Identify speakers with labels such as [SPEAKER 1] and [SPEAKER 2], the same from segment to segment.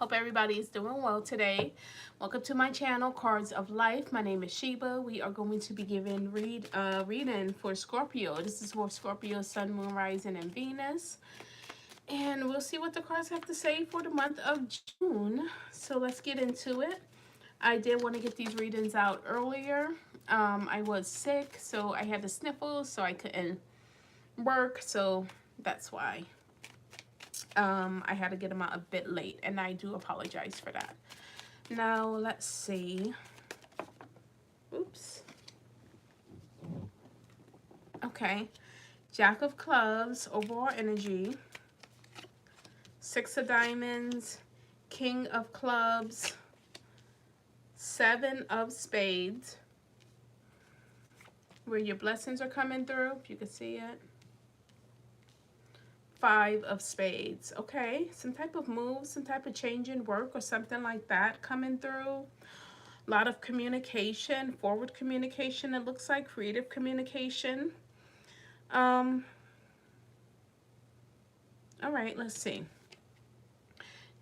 [SPEAKER 1] Hope everybody is doing well today. Welcome to my channel, Cards of Life. My name is Sheba. We are going to be giving reading for Scorpio. This is for Scorpio, Sun, Moon, Rising, and Venus. And we'll see what the cards have to say for the month of June. So let's get into it. I did want to get these readings out earlier. I was sick, so I had the sniffles, so I couldn't work. So that's why. I had to get them out a bit late, and I do apologize for that. Now, let's see. Oops. Okay. Jack of Clubs, overall energy. Six of Diamonds, King of Clubs, Seven of Spades, where your blessings are coming through, if you can see it. Five of Spades. Okay, some type of move, some type of change in work or something like that coming through. A lot of communication, forward communication, it looks like, creative communication. All right, let's see.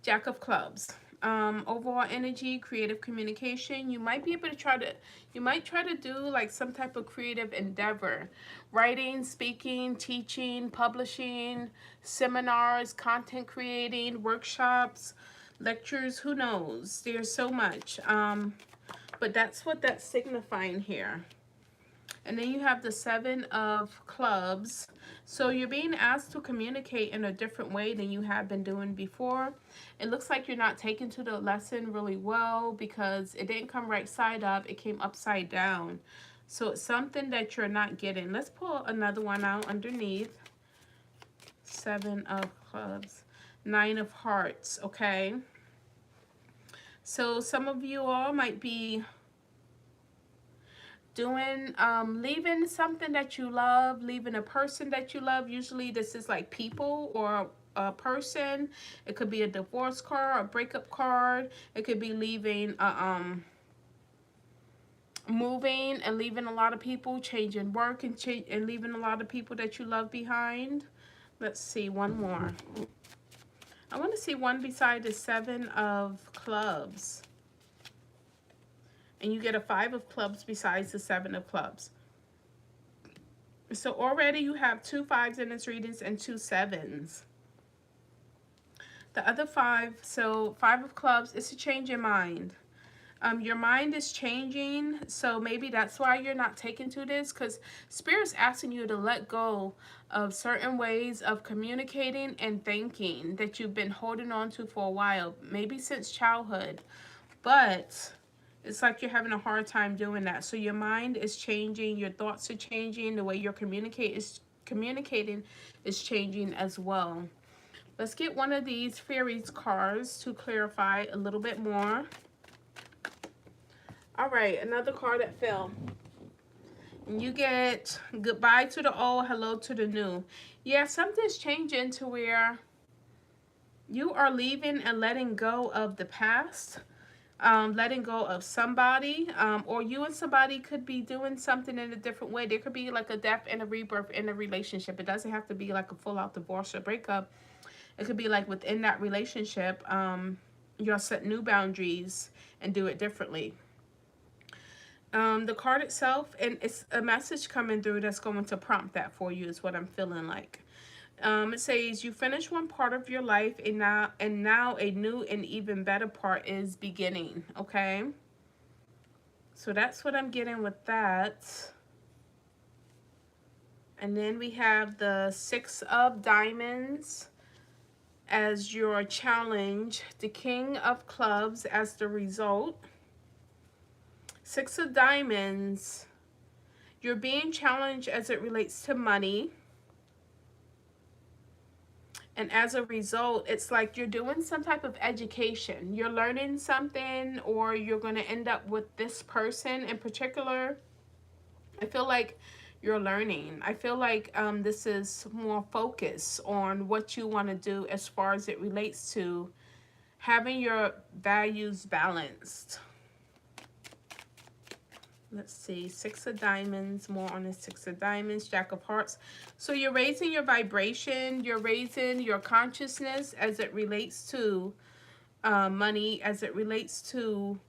[SPEAKER 1] Jack of Clubs. Overall energy, creative communication. You might be able to try to do like some type of creative endeavor. Writing, speaking, teaching, publishing, seminars, content creating, workshops, lectures, who knows? There's so much. But that's what that's signifying here. And then you have the Seven of Clubs. So you're being asked to communicate in a different way than you have been doing before. It looks like you're not taking to the lesson really well because it didn't come right side up. It came upside down. So it's something that you're not getting. Let's pull another one out underneath. Seven of Clubs. Nine of Hearts, okay? So some of you all might be doing leaving something that you love, leaving a person that you love. Usually this is like people or a person. It could be a divorce card, a breakup card. It could be leaving moving and leaving a lot of people, changing work and leaving a lot of people that you love behind. Let's see one more. I want to see one beside the Seven of Clubs. And you get a Five of Clubs besides the Seven of Clubs. So already you have two fives in this readings and two sevens. The other five, so Five of Clubs, it's a change in mind. Your mind is changing, so maybe that's why you're not taking to this, because Spirit's asking you to let go of certain ways of communicating and thinking that you've been holding on to for a while, maybe since childhood. But it's like you're having a hard time doing that. So your mind is changing, your thoughts are changing, the way you're communicating is changing as well. Let's get one of these fairies cards to clarify a little bit more. All right, another card that fell. And you get goodbye to the old, hello to the new. Yeah, something's changing to where you are leaving and letting go of the past. Letting go of somebody, or you and somebody could be doing something in a different way. There could be like a death and a rebirth in a relationship. It doesn't have to be like a full-out divorce or breakup. It could be like within that relationship, you'll set new boundaries and do it differently. The card itself, and it's a message coming through that's going to prompt that for you is what I'm feeling like. It says you finish one part of your life and now a new and even better part is beginning. Okay, so that's what I'm getting with that. And then we have the Six of Diamonds as your challenge, the King of Clubs as the result. Six of Diamonds, you're being challenged as it relates to money. And as a result, it's like you're doing some type of education. You're learning something, or you're going to end up with this person in particular. I feel like you're learning. I feel like this is more focus on what you want to do as far as it relates to having your values balanced. Let's see, Six of Diamonds, more on the Six of Diamonds, Jack of Hearts. So you're raising your vibration, you're raising your consciousness as it relates to money as it relates to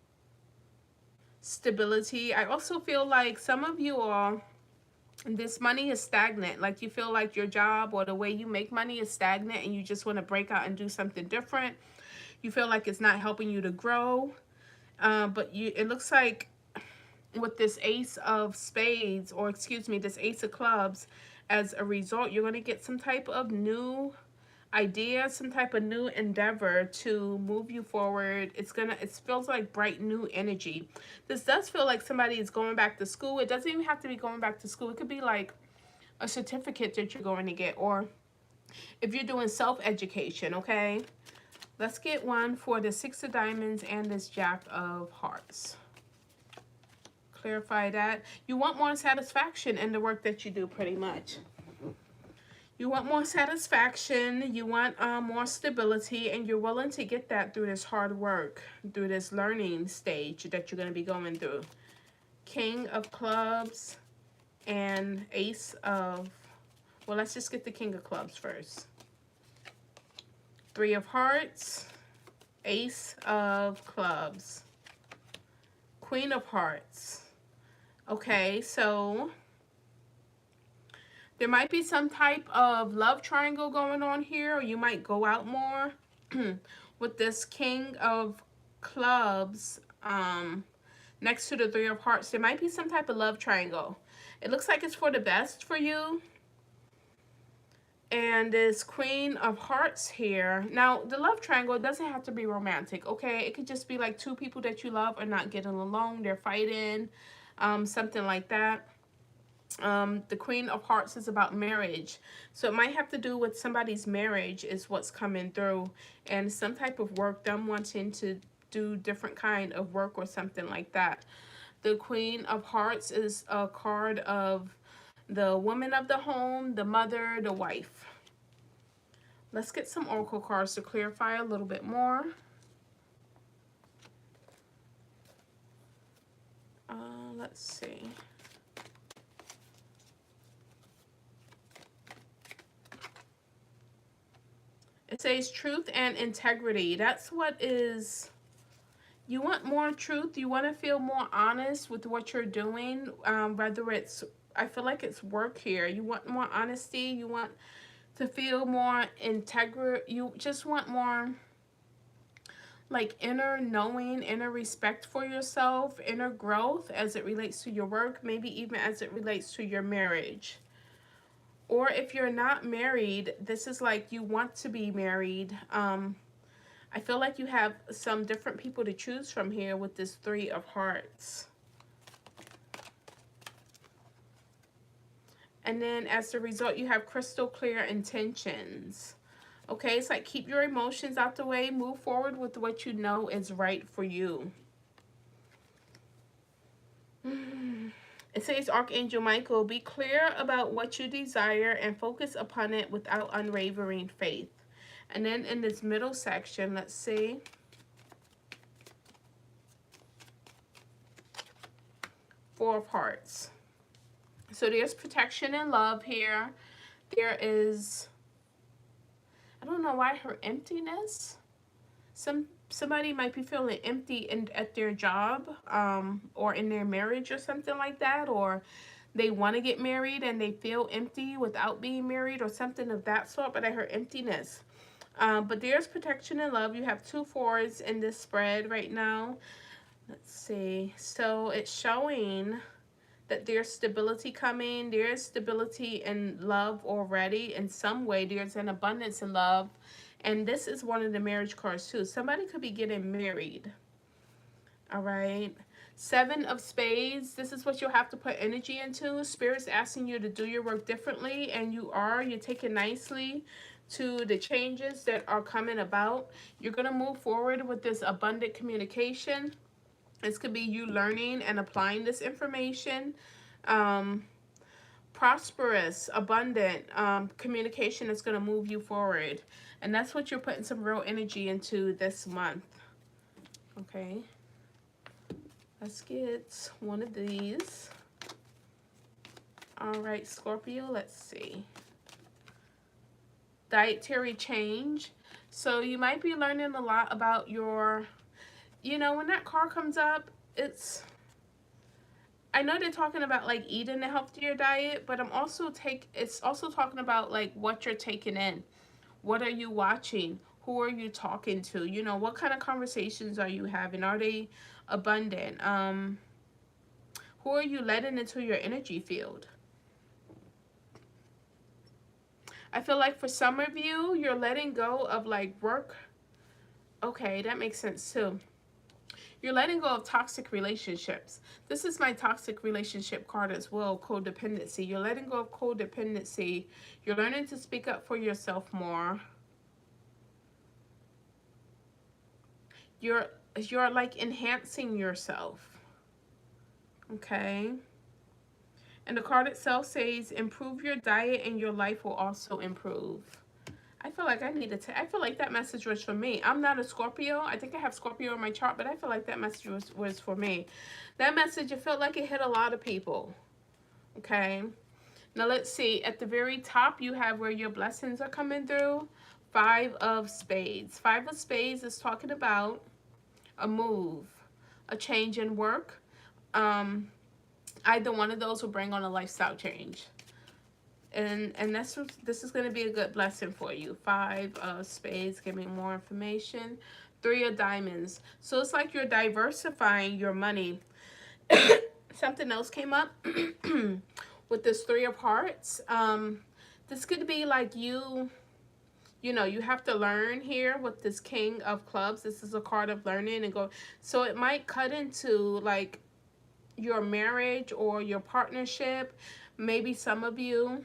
[SPEAKER 1] stability. I also feel like some of you are, this money is stagnant. Like you feel like your job or the way you make money is stagnant and you just want to break out and do something different. You feel like it's not helping you to grow. But it looks like with this ace of spades, or excuse me, this ace of clubs, as a result, you're going to get some type of new idea, some type of new endeavor to move you forward. It feels like bright new energy. This does feel like somebody is going back to school. It doesn't even have to be going back to school. It could be like a certificate that you're going to get, or if you're doing self-education, okay? Let's get one for the Six of Diamonds and this Jack of Hearts. Clarify that. You want more satisfaction in the work that you do, pretty much. You want more satisfaction, you want more stability, and you're willing to get that through this hard work, through this learning stage that you're going to be going through. King of Clubs and Ace of, well, let's just get the King of Clubs first. Three of Hearts, Ace of Clubs, Queen of Hearts. Okay, so there might be some type of love triangle going on here, or you might go out more with this King of Clubs next to the Three of Hearts. There might be some type of love triangle. It looks like it's for the best for you. And this Queen of Hearts here. Now, the love triangle doesn't have to be romantic, okay? It could just be like two people that you love are not getting along. They're fighting, something like that. The Queen of Hearts is about marriage. So it might have to do with somebody's marriage is what's coming through. And some type of work, them wanting to do different kind of work or something like that. The Queen of Hearts is a card of the woman of the home, the mother, the wife. Let's get some oracle cards to clarify a little bit more. Let's see. It says truth and integrity. That's what is, you want more truth. You want to feel more honest with what you're doing. Whether it's, I feel like it's work here. You want more honesty. You want to feel more integral. You just want more like inner knowing, inner respect for yourself, inner growth as it relates to your work, maybe even as it relates to your marriage. Or if you're not married, this is like you want to be married. I feel like you have some different people to choose from here with this Three of Hearts. And then as a result, you have crystal clear intentions. Okay, it's like keep your emotions out the way. Move forward with what you know is right for you. It says, Archangel Michael, be clear about what you desire and focus upon it without unwavering faith. And then in this middle section, let's see. Four of Hearts. So there's protection and love here. There is, I don't know why, her emptiness. Somebody might be feeling empty at their job, or in their marriage or something like that, or they want to get married and they feel empty without being married or something of that sort, but I heard emptiness. But there's protection and love. You have 2 4s in this spread right now. Let's see. So it's showing that there's stability coming. There's stability in love already in some way. There's an abundance in love. And this is one of the marriage cards too. Somebody could be getting married. All right. 7 of Spades. This is what you'll have to put energy into. Spirit's asking you to do your work differently. And you're taking nicely to the changes that are coming about. You're going to move forward with this abundant communication. This could be you learning and applying this information. Prosperous, abundant communication is going to move you forward. And that's what you're putting some real energy into this month. Okay. Let's get one of these. All right, Scorpio, let's see. Dietary change. So you might be learning a lot about your, you know, when that card comes up, it's, I know they're talking about like eating a healthier diet, but it's also talking about like what you're taking in. What are you watching? Who are you talking to? You know, what kind of conversations are you having? Are they abundant? Who are you letting into your energy field? I feel like for some of you, you're letting go of like work. Okay, that makes sense too. You're letting go of toxic relationships. This is my toxic relationship card as well, codependency. You're letting go of codependency. You're learning to speak up for yourself more. You're you're like enhancing yourself. Okay? And the card itself says improve your diet and your life will also improve. I feel like I feel like that message was for me. I'm not a Scorpio. I think I have Scorpio in my chart, but I feel like that message was for me. That message, it felt like it hit a lot of people. Okay. Now let's see. At the very top, you have where your blessings are coming through. 5 of Spades. 5 of Spades is talking about a move, a change in work. Either one of those will bring on a lifestyle change. And this is going to be a good blessing for you. 5 of Spades, give me more information. 3 of Diamonds. So it's like you're diversifying your money. Something else came up with this 3 of Hearts. This could be like you know, you have to learn here with this King of Clubs. This is a card of learning and go. So it might cut into like your marriage or your partnership. Maybe some of you,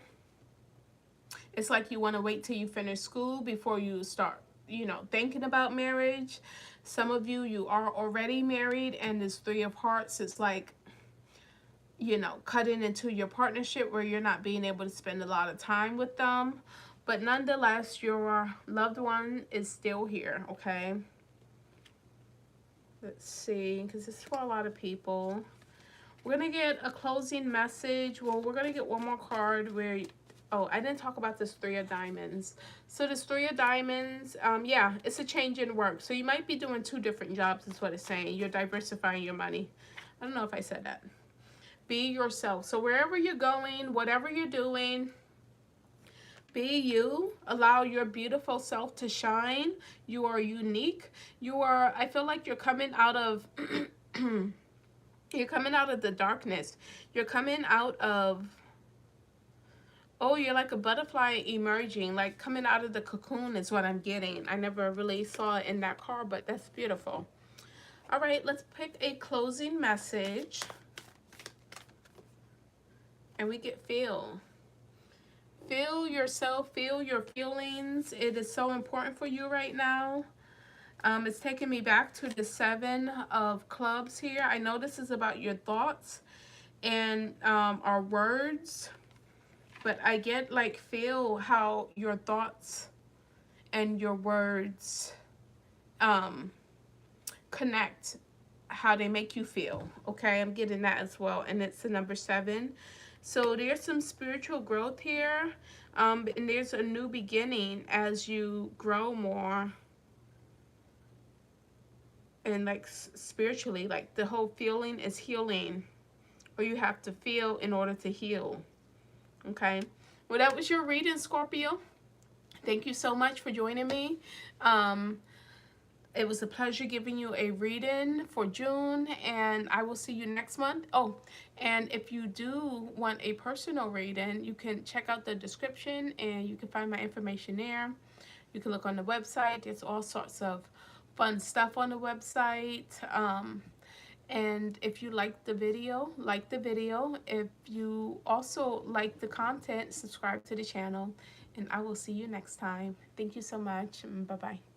[SPEAKER 1] it's like you want to wait till you finish school before you start, you know, thinking about marriage. Some of you, you are already married, and this 3 of Hearts is like, you know, cutting into your partnership where you're not being able to spend a lot of time with them. But nonetheless, your loved one is still here, okay? Let's see, because it's for a lot of people. We're going to get a closing message. Well, we're going to get one more card where, oh, I didn't talk about this 3 of Diamonds. So this 3 of Diamonds, yeah, it's a change in work. So you might be doing 2 different jobs is what it's saying. You're diversifying your money. I don't know if I said that. Be yourself. So wherever you're going, whatever you're doing, be you. Allow your beautiful self to shine. You are unique. You are, I feel like you're coming out of, you're coming out of the darkness. You're coming out of, oh, you're like a butterfly emerging, like coming out of the cocoon is what I'm getting. I never really saw it in that card, but that's beautiful. All right, let's pick a closing message. And we get feel. Feel yourself, feel your feelings. It is so important for you right now. It's taking me back to the 7 of Clubs here. I know this is about your thoughts and our words, but I get like feel how your thoughts and your words connect, how they make you feel. Okay, I'm getting that as well, and it's the number 7. So there's some spiritual growth here, and there's a new beginning as you grow more. And like spiritually, like the whole feeling is healing, or you have to feel in order to heal. Okay, well, that was your reading, Scorpio. Thank you so much for joining me. It was a pleasure giving you a reading for June, and I will see you next month. Oh, and if you do want a personal reading, you can check out the description and you can find my information there. You can look on the website. There's all sorts of fun stuff on the website. And if you like the video, like the video. If you also like the content, subscribe to the channel. And I will see you next time. Thank you so much. Bye-bye.